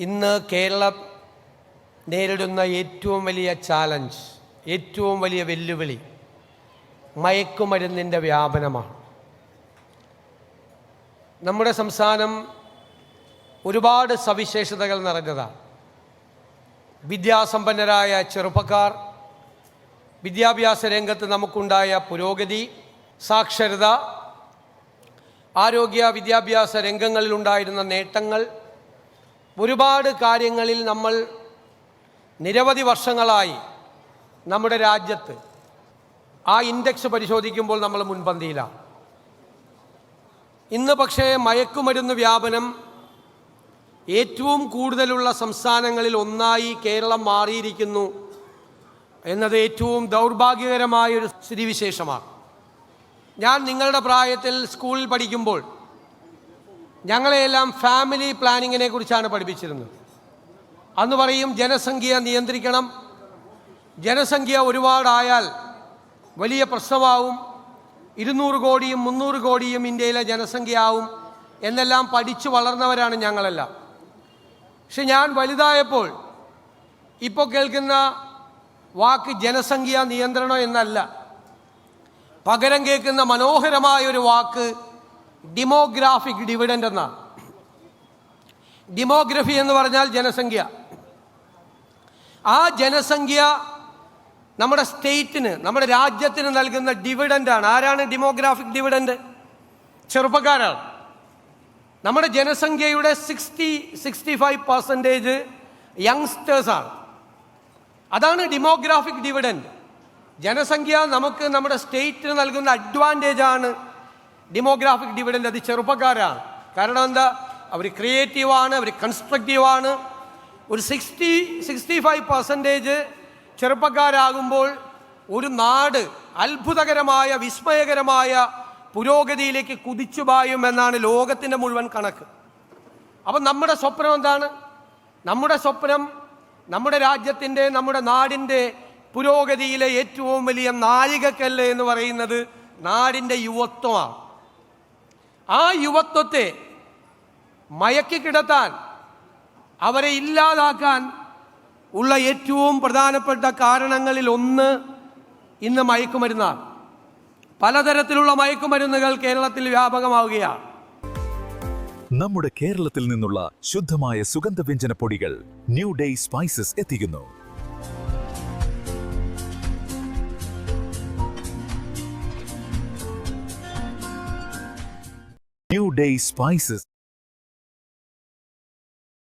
ഇന്ന് കേരളം നേരിടുന്ന ഏറ്റവും വലിയ ചാലഞ്ച്, ഏറ്റവും വലിയ വെല്ലുവിളി മയക്കുമരുന്നിൻ്റെ വ്യാപനമാണ്. നമ്മുടെ സംസ്ഥാനം ഒരുപാട് സവിശേഷതകൾ നിറഞ്ഞതാണ്. വിദ്യാസമ്പന്നരായ ചെറുപ്പക്കാർ, വിദ്യാഭ്യാസ രംഗത്ത് നമുക്കുണ്ടായ പുരോഗതി, സാക്ഷരത, ആരോഗ്യ വിദ്യാഭ്യാസ രംഗങ്ങളിലുണ്ടായിരുന്ന നേട്ടങ്ങൾ, ഒരുപാട് കാര്യങ്ങളിൽ നമ്മൾ നിരവധി വർഷങ്ങളായി നമ്മുടെ രാജ്യത്ത് ആ ഇൻഡെക്സ് പരിശോധിക്കുമ്പോൾ നമ്മൾ മുൻപന്തിയിലാണ്. ഇന്ന് പക്ഷേ മയക്കുമരുന്ന് വ്യാപനം ഏറ്റവും കൂടുതലുള്ള സംസ്ഥാനങ്ങളിൽ ഒന്നായി കേരളം മാറിയിരിക്കുന്നു എന്നത് ഏറ്റവും ദൗർഭാഗ്യകരമായൊരു സ്ഥിതിവിശേഷമാണ്. ഞാൻ നിങ്ങളുടെ പ്രായത്തിൽ സ്കൂളിൽ പഠിക്കുമ്പോൾ ഞങ്ങളെയെല്ലാം ഫാമിലി പ്ലാനിങ്ങിനെ കുറിച്ചാണ് പഠിപ്പിച്ചിരുന്നത്. അന്ന് പറയും ജനസംഖ്യ നിയന്ത്രിക്കണം, ജനസംഖ്യ ഒരുപാടായാൽ വലിയ പ്രശ്നമാവും, 200 കോടിയും 300 കോടിയും ഇന്ത്യയിലെ ജനസംഖ്യ ആവും എന്നെല്ലാം പഠിച്ചു വളർന്നവരാണ് ഞങ്ങളെല്ലാം. പക്ഷെ ഞാൻ വലുതായപ്പോൾ ഇപ്പോൾ കേൾക്കുന്ന വാക്ക് ജനസംഖ്യ നിയന്ത്രണം എന്നല്ല, പകരം കേൾക്കുന്ന മനോഹരമായൊരു വാക്ക് ഡെമോഗ്രാഫിക് ഡിവിഡൻഡ് എന്നാണ്. ഡെമോഗ്രഫി എന്ന് പറഞ്ഞാൽ ജനസംഖ്യ. ആ ജനസംഖ്യ നമ്മുടെ സ്റ്റേറ്റിന്, നമ്മുടെ രാജ്യത്തിന് നൽകുന്ന ഡിവിഡൻഡാണ്. ആരാണ് ഡെമോഗ്രാഫിക് ഡിവിഡൻഡ്? ചെറുപ്പക്കാരാണ്. നമ്മുടെ ജനസംഖ്യയുടെ 65% യങ്സ്റ്റേഴ്സാണ്. അതാണ് ഡെമോഗ്രാഫിക് ഡിവിഡൻഡ്. ജനസംഖ്യ നമുക്ക് നമ്മുടെ സ്റ്റേറ്റിന് നൽകുന്ന അഡ്വാൻറ്റേജാണ് ഡെമോഗ്രാഫിക് ഡിവിഡൻഡ്. അത് ചെറുപ്പക്കാരാണ്. കാരണം എന്താ? അവർ ക്രിയേറ്റീവാണ്, അവർ കൺസ്ട്രക്റ്റീവാണ്. ഒരു 65% ചെറുപ്പക്കാരാകുമ്പോൾ ഒരു നാട് അത്ഭുതകരമായ, വിസ്മയകരമായ പുരോഗതിയിലേക്ക് കുതിച്ചുപായും എന്നാണ് ലോകത്തിൻ്റെ മുഴുവൻ കണക്ക്. അപ്പം നമ്മുടെ സ്വപ്നം എന്താണ്? നമ്മുടെ സ്വപ്നം നമ്മുടെ രാജ്യത്തിൻ്റെ, നമ്മുടെ നാടിൻ്റെ പുരോഗതിയിലെ ഏറ്റവും വലിയ നാഴികക്കല്ല് എന്ന് പറയുന്നത് നാടിൻ്റെ യുവത്വമാണ്. ആ യുവത്വത്തെ മയക്കി കിടത്താൻ, അവരെ ഇല്ലാതാക്കാൻ ഉള്ള ഏറ്റവും പ്രധാനപ്പെട്ട കാരണങ്ങളിൽ ഒന്ന് ഇന്ന് മയക്കുമരുന്നാണ്. പലതരത്തിലുള്ള മയക്കുമരുന്നുകൾ കേരളത്തിൽ വ്യാപകമാവുകയാണ്. നമ്മുടെ കേരളത്തിൽ നിന്നുള്ള ശുദ്ധമായ സുഗന്ധവ്യഞ്ജന പൊടികൾ ന്യൂ ഡേ സ്പൈസസ് എത്തിക്കുന്നു. New day spices